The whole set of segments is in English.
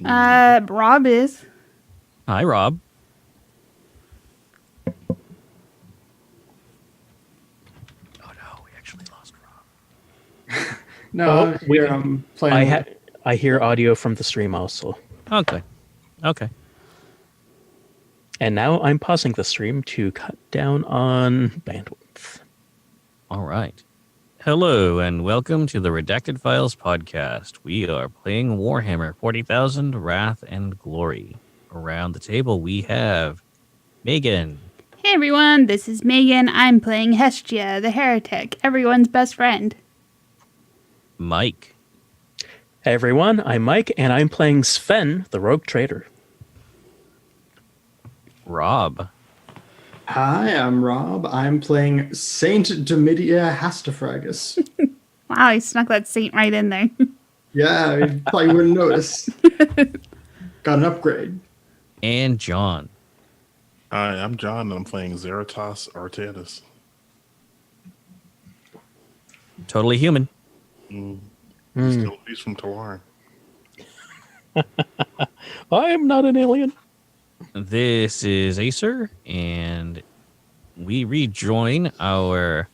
Rob is. Hi, Rob. Oh no, we actually lost Rob. No, I'm here. I'm playing. I hear audio from the stream also. Okay. And now I'm pausing the stream to cut down on bandwidth. All right. Hello, and welcome to the Redacted Files podcast. We are playing Warhammer 40,000 Wrath and Glory. Around the table, we have Megan. Hey everyone, this is Megan. I'm playing Hestia, the heretic, everyone's best friend. Mike. Hey everyone, I'm Mike, and I'm playing Sven, the rogue trader. Rob. Hi, I'm Rob. I'm playing Saint Domitia Hastafragus. Wow, he snuck that saint right in there. Yeah, I thought you wouldn't notice. Got an upgrade. And John. Hi, I'm John, and I'm playing Zeratos Artanis. Totally human. Still he's from Talar. I am not an alien. This is Acer, and we rejoin our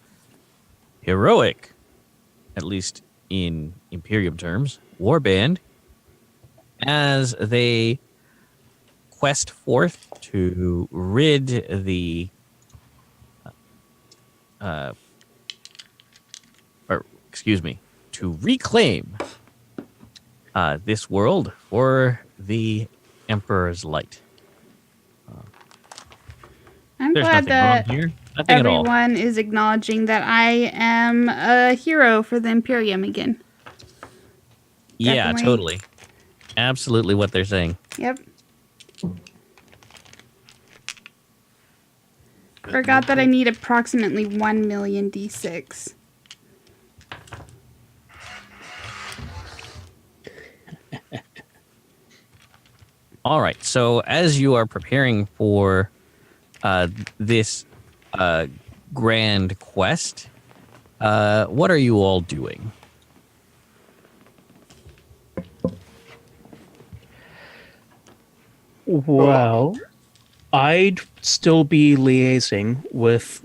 heroic, at least in Imperium terms, warband as they quest forth to rid the to reclaim this world for the Emperor's light. I'm There's glad nothing wrong that here. Nothing at all. everyone is acknowledging that I am a hero for the Imperium again. Yeah, Definitely. totally. Absolutely what they're saying. Yep. Forgot that I need approximately 1 million D6. All right. So as you are preparing for this grand quest, what are you all doing? Well, I'd still be liaising with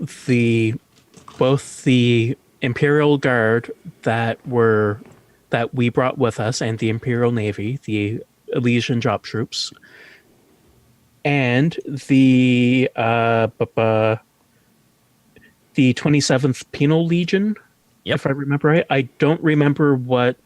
both the Imperial Guard that we brought with us and the Imperial Navy, the Elysian drop troops, and the 27th Penal Legion, if I remember right. I don't remember what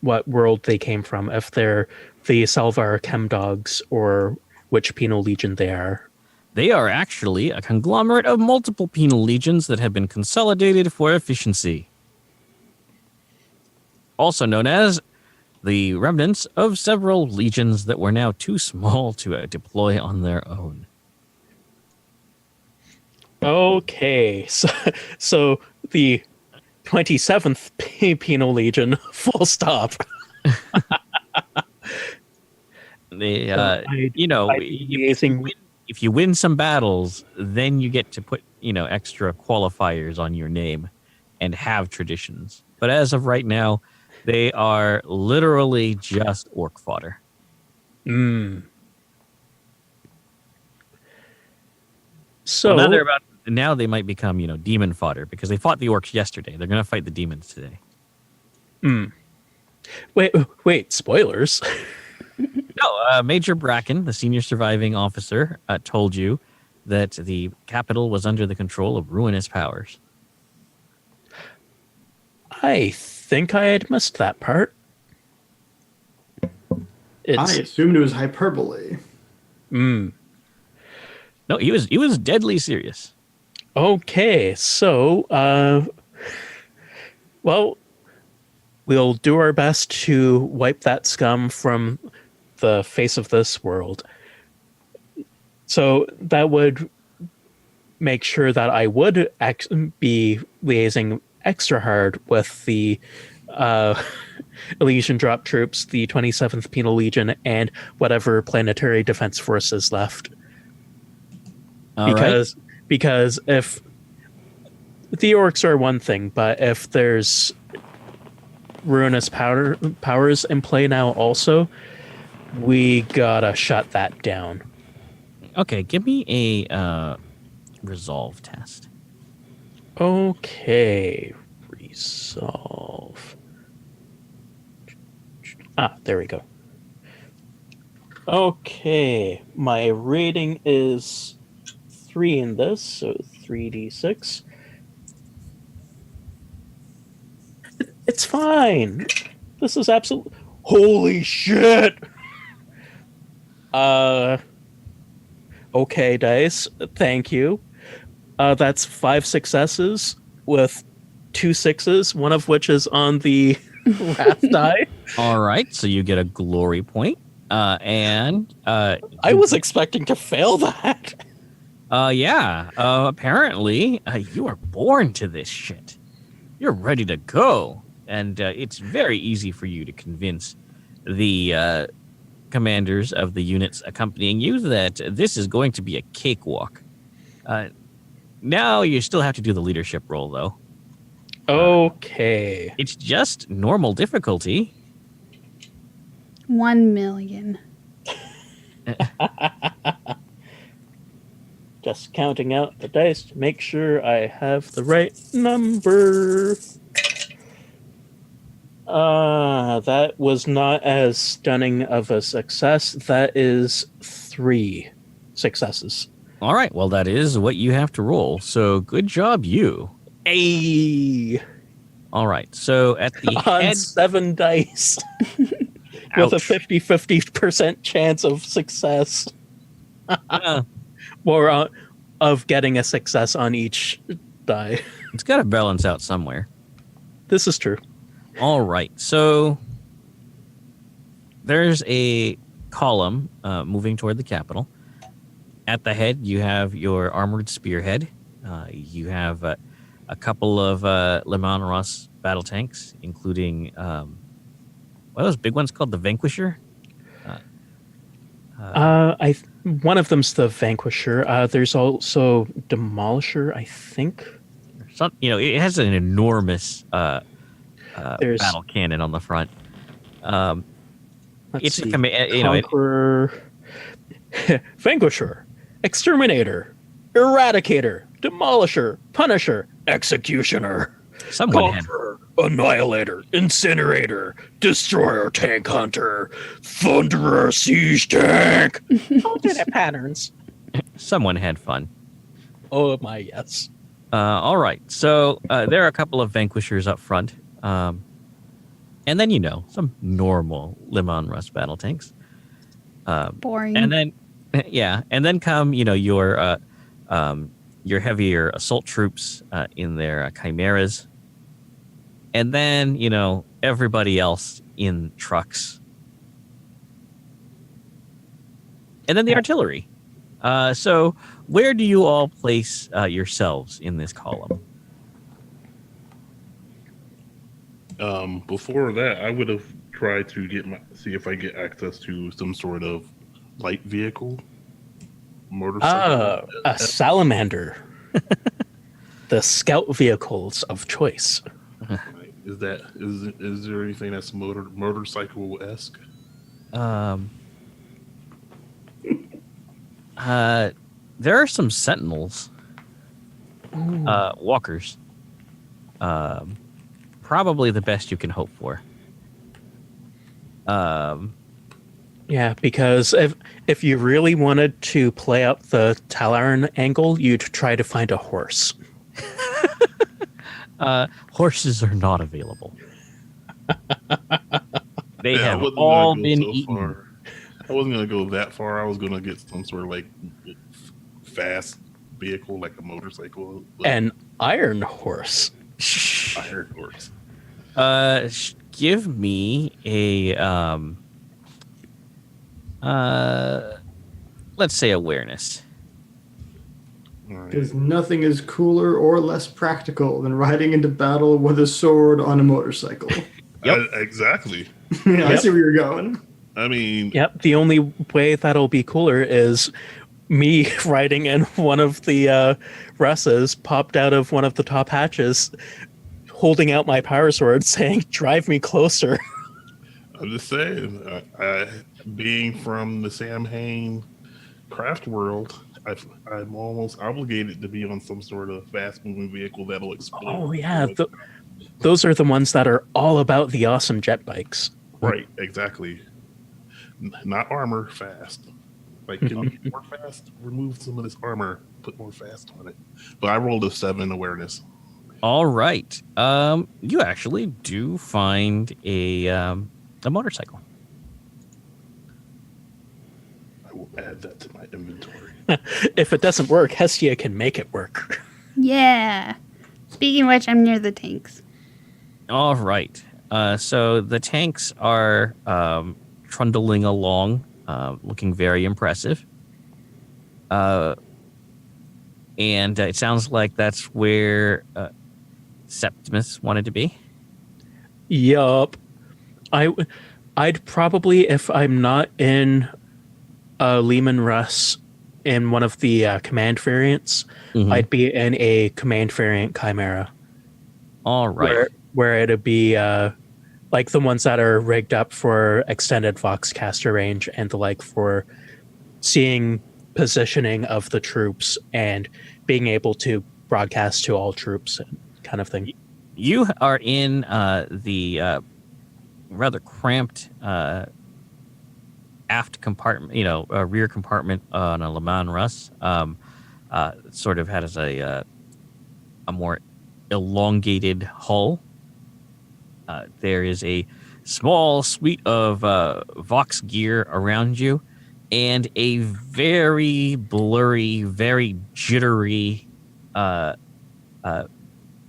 world they came from, if they're the Salvar Chem Dogs or which Penal Legion they are. They are actually a conglomerate of multiple penal legions that have been consolidated for efficiency. Also known as the remnants of several legions that were now too small to deploy on their own. Okay, so the 27th Penal Legion, full stop. If you win some battles, then you get to put, extra qualifiers on your name and have traditions. But as of right now, they are literally just orc fodder. So now they might become, demon fodder because they fought the orcs yesterday. They're going to fight the demons today. Wait, spoilers. No, Major Bracken, the senior surviving officer, told you that the capital was under the control of ruinous powers. I think I had missed that part. I assumed it was hyperbole. No, he was deadly serious. Okay, so well, we'll do our best to wipe that scum from the face of this world. So that would make sure that I would be liaising extra hard with the Elysian drop troops, the 27th Penal Legion, and whatever planetary defense forces left. Because if the orcs are one thing, but if there's ruinous powers in play now also, we gotta shut that down. Okay, give me a resolve test. Okay, resolve. There we go. Okay, my rating is 3 in this, so 3d6. It's fine. This is absolute. Holy shit! Okay, dice. Thank you. That's 5 successes with 2 sixes, one of which is on the wrath die. All right, so you get a glory point. And I was expecting to fail that. apparently you are born to this shit. You're ready to go, and it's very easy for you to convince the commanders of the units accompanying you that this is going to be a cakewalk. Now you still have to do the leadership role, though. Okay. It's just normal difficulty. 1 million. Just counting out the dice to make sure I have the right number. That was not as stunning of a success. That is 3 successes. All right, well, that is what you have to roll. So good job, you. Hey, All right, so at the on head... 7 dice with a Ouch. 50% chance of success. Uh, Or of getting a success on each die. it's got to balance out somewhere. This is true. All right, so there's a column moving toward the capital. At the head, you have your armored spearhead. You have a couple of Le Mans Ross battle tanks, including what are those big ones called? The Vanquisher? One of them's the Vanquisher. There's also Demolisher, I think. It has an enormous There's- battle cannon on the front. Let's It's see. a Conqueror, Vanquisher, Exterminator, Eradicator, Demolisher, Punisher, Executioner, someone had Conqueror, Annihilator, Incinerator, Destroyer, Tank Hunter, Thunderer, Siege Tank. Alternate patterns. someone had fun. Oh my, yes. All right, so there are a couple of Vanquishers up front, and then some normal Le Mans Russ battle tanks. Boring. And then, and then come your heavier assault troops in their chimeras, and then everybody else in trucks, and then the artillery. So where do you all place yourselves in this column? Before that, I would have tried to see if I get access to some sort of light vehicle, motorcycle. A salamander. The scout vehicles of choice. Is there anything that's motorcycle esque? There are some sentinels, walkers. Probably the best you can hope for. Yeah, because if you really wanted to play up the Talaran angle, you'd try to find a horse. Horses are not available. They Yeah, I have wasn't all gonna go been so eaten. far. I wasn't gonna go that far. I was gonna get some sort of like fast vehicle, like a motorcycle, An iron horse. iron horse. Give me a let's say awareness. All right. Because nothing is cooler or less practical than riding into battle with a sword on a motorcycle. Yep. Exactly. Yeah, I see where you're going. I mean, Yep, the only way that'll be cooler is me riding in one of the Russes, popped out of one of the top hatches, holding out my power sword saying, drive me closer. I'm just saying, being from the Sam Hain craft world, I'm almost obligated to be on some sort of fast-moving vehicle that'll explode. Oh, yeah. Those are the ones that are all about the awesome jet bikes. Right, exactly. Not armor, fast. Like, can we get more fast? Remove some of this armor, put more fast on it. But I rolled a 7 awareness. All right. You actually do find a motorcycle. I will add that to my inventory. If it doesn't work, Hestia can make it work. Yeah. Speaking of which, I'm near the tanks. All right. So the tanks are trundling along, looking very impressive. And it sounds like that's where Septimus wanted to be. Yup. I'd probably, if I'm not in Lehman Russ in one of the command variants, I'd be in a command variant Chimera. All right. Where it'd be like the ones that are rigged up for extended Voxcaster range and the like for seeing positioning of the troops and being able to broadcast to all troops kind of thing. You are in the rather cramped aft compartment, rear compartment on a Le Mans Russ. Sort of has a more elongated hull. There is a small suite of Vox gear around you, and a very blurry, very jittery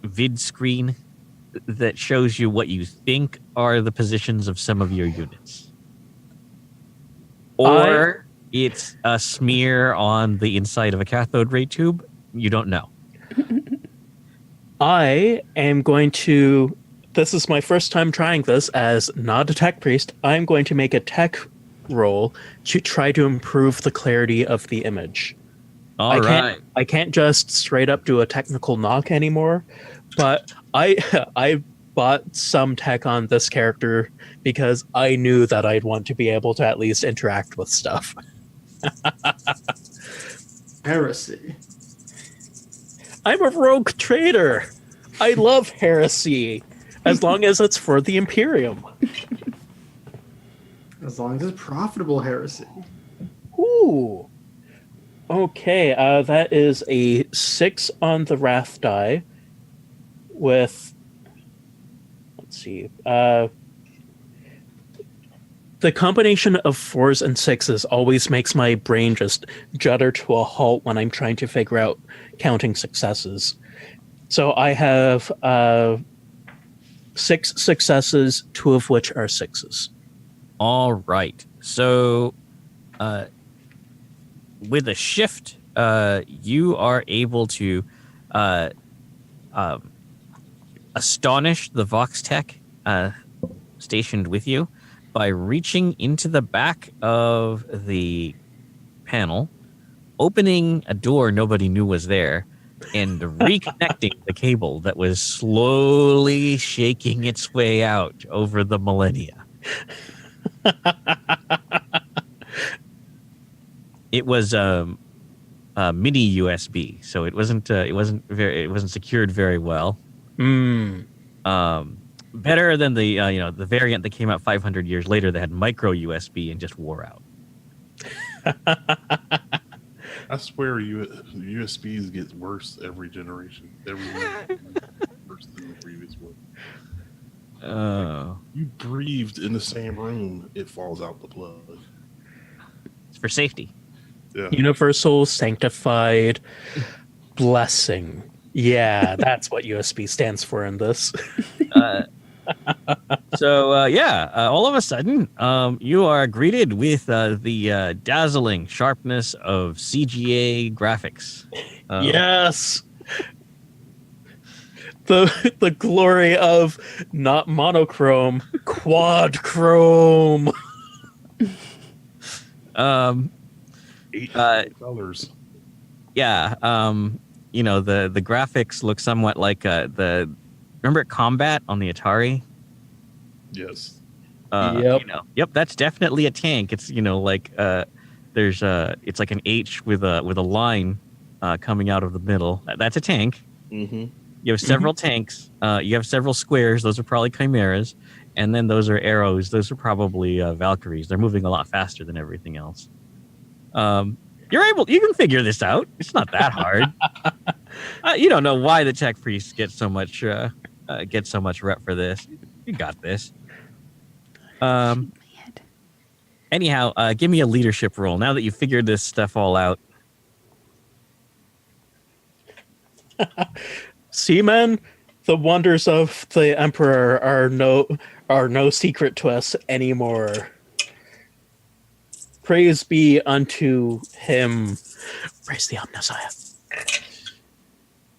vid screen that shows you what you think are the positions of some of your units. Or it's a smear on the inside of a cathode ray tube. You don't know. I am going to... This is my first time trying this as not a tech priest. I'm going to make a tech roll to try to improve the clarity of the image. All right. I can't just straight up do a technical knock anymore, but I bought some tech on this character because I knew that I'd want to be able to at least interact with stuff. Heresy. I'm a rogue trader. I love heresy, as long as it's for the Imperium. As long as it's profitable heresy. Ooh. Okay, that is a 6 on the Wrath die with, let's see, the combination of 4s and 6s always makes my brain just judder to a halt when I'm trying to figure out counting successes. So I have 6 successes, 2 of which are 6s. All right. So, with a shift, you are able to astonish the Vox Tech stationed with you by reaching into the back of the panel, opening a door nobody knew was there, and reconnecting the cable that was slowly shaking its way out over the millennia. It was a mini USB, so it wasn't secured very well. Better than the variant that came out 500 years later that had micro USB and just wore out. I swear, USBs get worse every generation. Every one worse than the previous one. You breathed in the same room, it falls out the plug. It's for safety. Yeah. Universal Sanctified Blessing. Yeah, that's what USB stands for in this. All of a sudden, you are greeted with the dazzling sharpness of CGA graphics. Yes. The glory of not monochrome, quadchrome. Colors. Yeah. The graphics look somewhat like the remember Combat on the Atari? Yes. Yep. Yep, that's definitely a tank. It's like there's it's like an H with a line coming out of the middle. That's a tank. Mm-hmm. You have several tanks. You have several squares. Those are probably chimeras, and then those are arrows. Those are probably Valkyries. They're moving a lot faster than everything else. You can figure this out. It's not that hard. You don't know why the tech priests get so much rep for this. You got this. Anyhow, give me a leadership role now that you figured this stuff all out. Seamen, the wonders of the Emperor are no secret to us anymore. Praise be unto him. Praise the Omnissiah.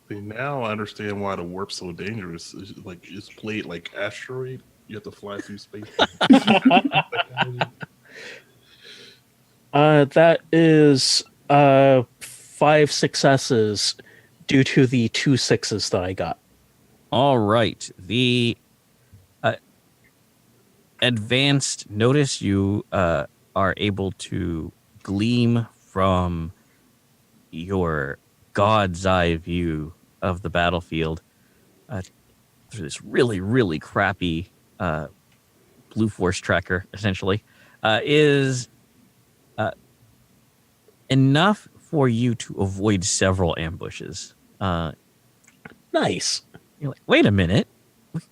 See, now I understand why the warp's so dangerous. It's played like asteroid. You have to fly through space. That is 5 successes due to the 2 6s that I got. All right. The advanced notice you are able to gleam from your God's eye view of the battlefield through this really, really crappy Blue Force tracker, essentially, is enough for you to avoid several ambushes. Nice. You're like, wait a minute.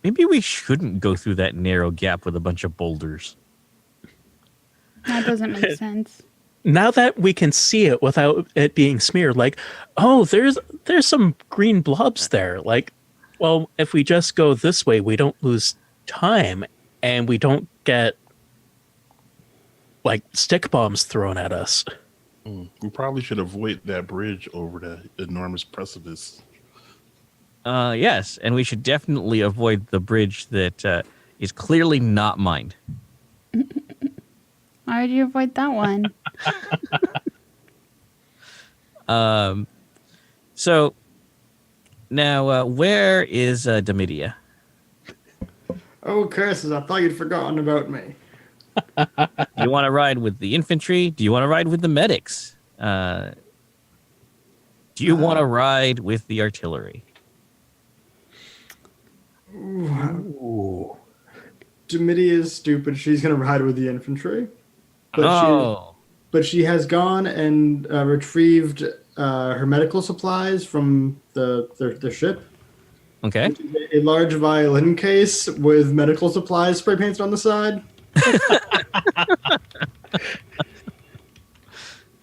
Maybe we shouldn't go through that narrow gap with a bunch of boulders. That doesn't make sense. Now that we can see it without it being smeared, like, oh, there's some green blobs there. Like, well, if we just go this way, we don't lose time and we don't get like stick bombs thrown at us. We probably should avoid that bridge over the enormous precipice. Yes, and we should definitely avoid the bridge that is clearly not mined. Why would you avoid that one? So now, where is Domitia? Oh, curses, I thought you'd forgotten about me. Do you want to ride with the infantry? Do you want to ride with the medics? Do you want to ride with the artillery? Ooh. Domitia is stupid. She's going to ride with the infantry. But she has gone and retrieved her medical supplies from the ship. Okay. A large violin case with medical supplies spray painted on the side.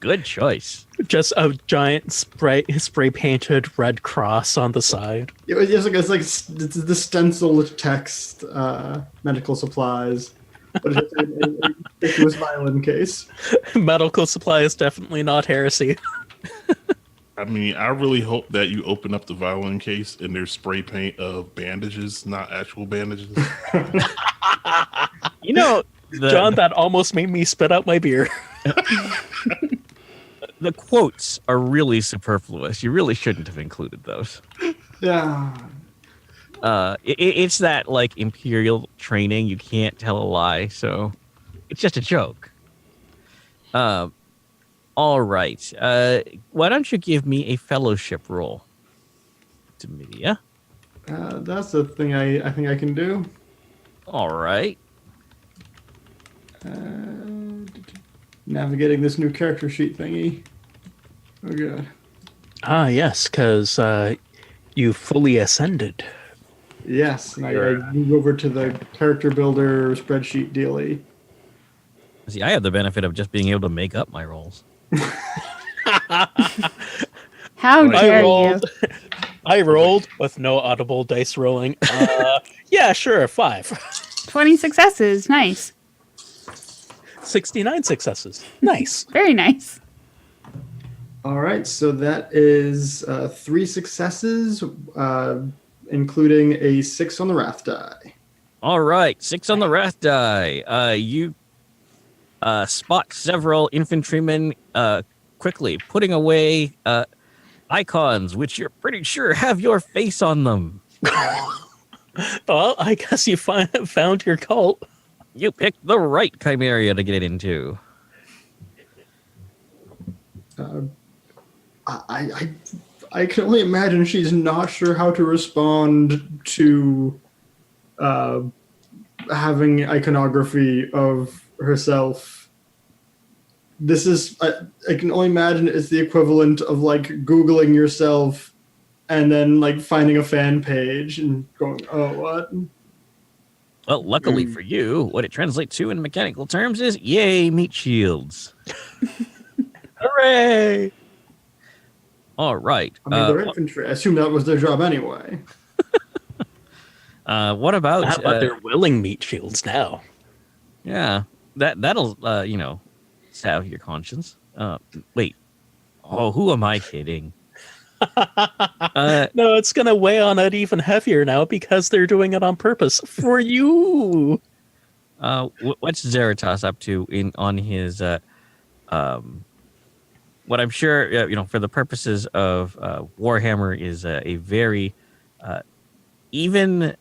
Good choice. Just a giant spray painted red cross on the side. It's the stencil text medical supplies. But it was violin case. Medical supply is definitely not heresy. I mean, I really hope that you open up the violin case and there's spray paint of bandages, not actual bandages. John, that almost made me spit out my beer. The quotes are really superfluous. You really shouldn't have included those. Yeah. It's that like imperial training. You can't tell a lie, so it's just a joke. All right. Why don't you give me a fellowship roll, Domitia? That's the thing I think I can do. All right. Navigating this new character sheet thingy. Oh god. Ah, yes, because you fully ascended. Yes, and I move over to the character builder spreadsheet dealy. See, I have the benefit of just being able to make up my rolls. How dare you? I rolled with no audible dice rolling. Yeah, sure, 5. 20 successes. Nice. 69 successes. Nice. Very nice. All right, so that is 3 successes, including a 6 on the wrath die. All right, 6 on the wrath die. You spot several infantrymen quickly putting away icons, which you're pretty sure have your face on them. Well, I guess you found your cult. You picked the right Chimeria to get into. I can only imagine she's not sure how to respond to having iconography of herself. This is, I can only imagine it's the equivalent of like Googling yourself and then like finding a fan page and going, oh, what? Well, luckily for you, what it translates to in mechanical terms is yay, meat shields. Hooray! All right. I mean, they're infantry. I assume that was their job anyway. What about But they're willing meat shields now. yeah, that'll salve your conscience. Wait. Oh, who am I kidding? No, it's gonna weigh on it even heavier now because they're doing it on purpose for you. What's Zeratos up to on his what I'm sure for the purposes of Warhammer is a very even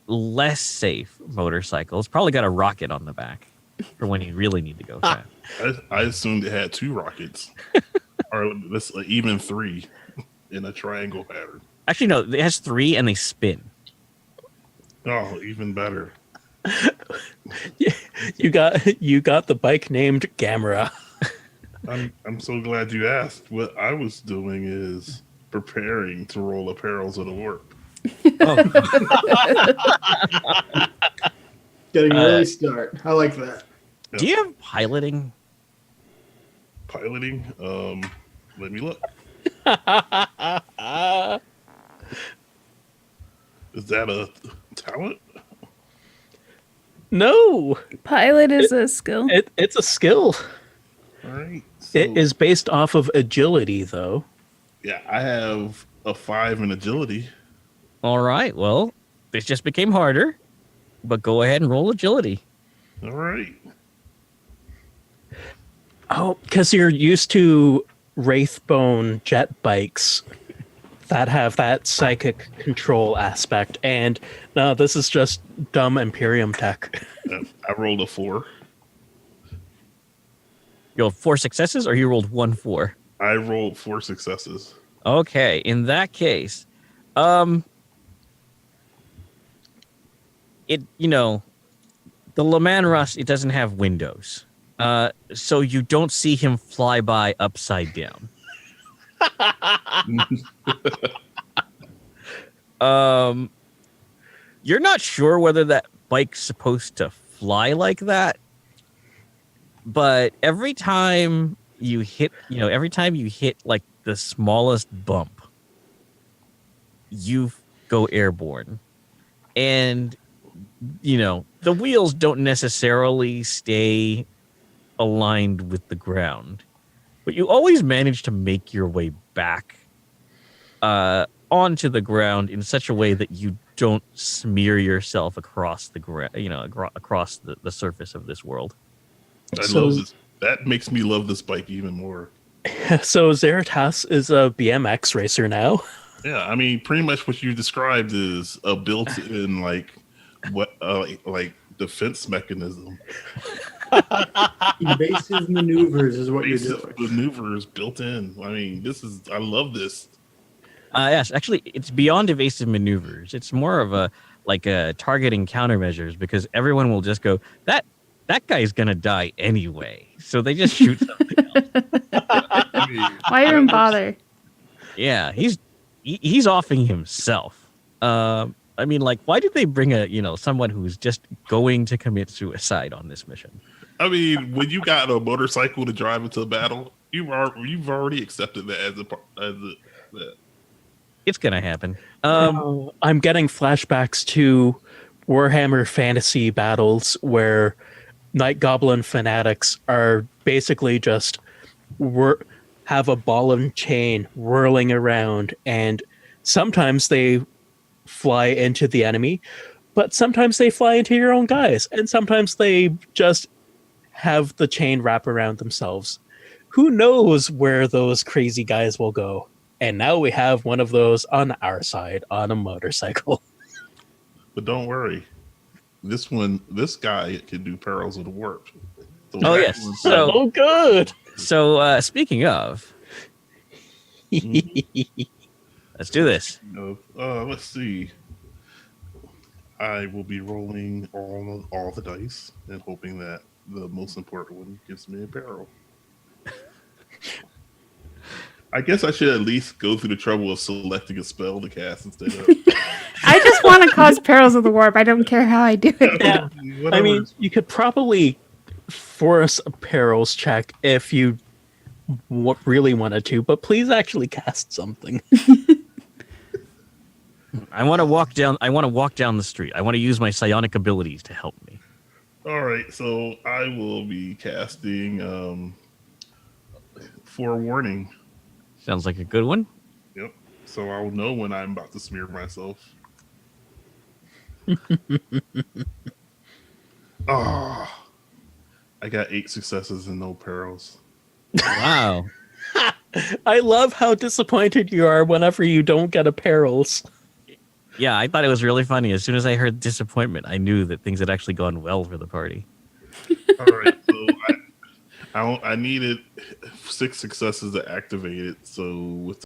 less safe motorcycle. It's probably got a rocket on the back for when you really need to go fast. I assumed it had 2 rockets, or this even 3 in a triangle pattern. Actually, no, it has 3 and they spin. Oh, even better. You got the bike named Gamera. I'm so glad you asked. What I was doing is preparing to roll the perils of the warp. Getting an early start. I like that. Do you have piloting? Piloting? Let me look. Is that a talent? No, Pilot is a skill. it's a skill. All right. So, It is based off of agility, though. yeah, I have a 5 in agility. All right. Well, this just became harder, but go ahead and roll agility. All right. Oh, because you're used to Wraithbone jet bikes that have that psychic control aspect, and no, this is just dumb Imperium tech. I rolled a 4. You rolled 4 successes, or you rolled 1 4? I rolled 4 successes. Okay. In that case, the Le Mans Rust, it doesn't have windows. So you don't see him fly by upside down. You're not sure whether that bike's supposed to fly like that, but every time you hit like the smallest bump, you go airborne. And the wheels don't necessarily stay aligned with the ground, but you always manage to make your way back onto the ground in such a way that you don't smear yourself across the across the surface of this world. I love this. That makes me love this bike even more. So Zeratas is a BMX racer now. Yeah, I mean, pretty much what you described is a built-in like defense mechanism. Evasive maneuvers is what you're doing. Maneuvers built in. I mean, I love this. Yes, actually, it's beyond evasive maneuvers. It's more of a targeting countermeasures, because everyone will just go, that guy's gonna die anyway, so they just shoot something else. I mean, Why even bother? Yeah, he's offing himself. I mean, why did they bring someone who's just going to commit suicide on this mission? I mean, when you got a motorcycle to drive into a battle, you've already accepted that as that. It's gonna happen. I'm getting flashbacks to Warhammer fantasy battles where Night Goblin fanatics are basically just have a ball and chain whirling around, and sometimes they fly into the enemy, but sometimes they fly into your own guys, and sometimes they just have the chain wrap around themselves. Who knows where those crazy guys will go? And now we have one of those on our side on a motorcycle. But don't worry. This guy can do Perils of the Warp. So Oh, that yes. one's- So- Oh, good. So, speaking of, let's do this. Let's see. I will be rolling all the dice and hoping that the most important one gives me a peril. I guess I should at least go through the trouble of selecting a spell to cast instead of. I just want to cause perils of the warp. I don't care how I do it. Yeah. Whatever. I mean, you could probably force a perils check if you really wanted to, but please actually cast something. I want to walk down the street. I want to use my psionic abilities to help me. All right, so I will be casting Forewarning. Sounds like a good one. Yep. So I'll know when I'm about to smear myself. Oh, I got 8 successes and no perils. Wow. I love how disappointed you are whenever you don't get a perils. Yeah, I thought it was really funny. As soon as I heard disappointment, I knew that things had actually gone well for the party. All right, so I needed 6 successes to activate it. So with